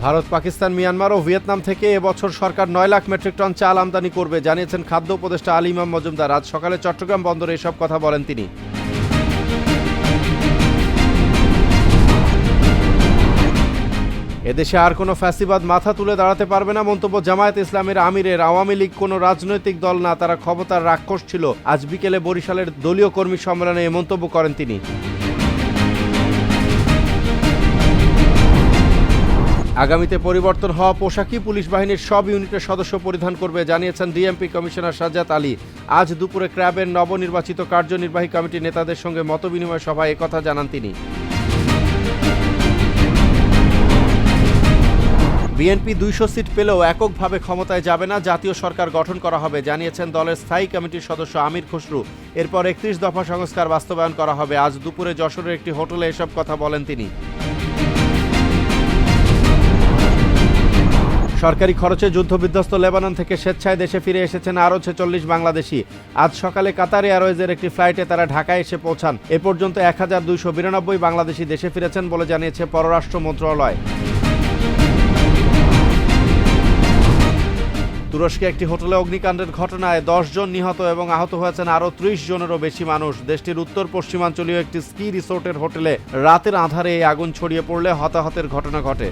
Bharat, Pakistan, Myanmar ও Vietnam থেকে এবছর সরকার 9 lakh metric ton চাল আমদানি করবে জানিয়েছেন খাদ্য উপদেষ্টা আলী ইমাম মজুমদার। আজ সকালে চট্টগ্রাম বন্দরে এসব কথা বলেন তিনি। এদেশে আর কোনো ফ্যাসিবাদ মাথা তুলে দাঁড়াতে পারবে না মন্তব্য জামায়াত ইসলামের আমিরের। আওয়ামী লীগ কোনো রাজনৈতিক দল না, তারা ক্ষমতার রাক্ষস ছিল। আজ বিকেলে বরিশালের দলীয় কর্মী সম্মেলনে এ মন্তব্য করেন তিনি। আগামীতে পরিবর্তন হওয়া পোশাকই পুলিশ বাহিনীর সব ইউনিটের সদস্য পরিধান করবে জানিয়েছেন ডিএমপি কমিশনার সাজ্জাদ আলী। আজ দুপুরে ক্র্যাবের নবনির্বাচিত কার্যনির্বাহী কমিটির নেতাদের সঙ্গে মতবিনিময় সভায় একথা জানান তিনি। বিএনপি 200 সিট পেলেও এককভাবে ক্ষমতায় যাবে না, জাতীয় সরকার গঠন করা হবে জানিয়েছেন দলের স্থায়ী কমিটির সদস্য আমির খসরু। এরপর 31 দফা সংস্কার বাস্তবায়ন করা হবে। আজ দুপুরে যশোরের একটি হোটেলে এসব কথা বলেন তিনি। সরকারি খরচে যুদ্ধবিধ্বস্ত লেবানন থেকে স্বেচ্ছায় দেশে ফিরে এসেছেন আরও 46 বাংলাদেশি। আজ সকালে কাতার এয়ারওয়েজের একটি ফ্লাইটে তারা ঢাকায় এসে পৌঁছান। এ পর্যন্ত 1292 বাংলাদেশি দেশে ফিরেছেন বলে জানিয়েছে পররাষ্ট্র মন্ত্রণালয়। তুরস্কে একটি হোটেলে অগ্নিকাণ্ডের ঘটনায় 10 জন নিহত এবং আহত হয়েছেন আরও 30 জনেরও বেশি মানুষ। দেশটির উত্তর পশ্চিমাঞ্চলীয় একটি স্কি রিসোর্টের হোটেলে রাতের আঁধারে এই আগুন ছড়িয়ে পড়লে হতাহতের ঘটনা ঘটে।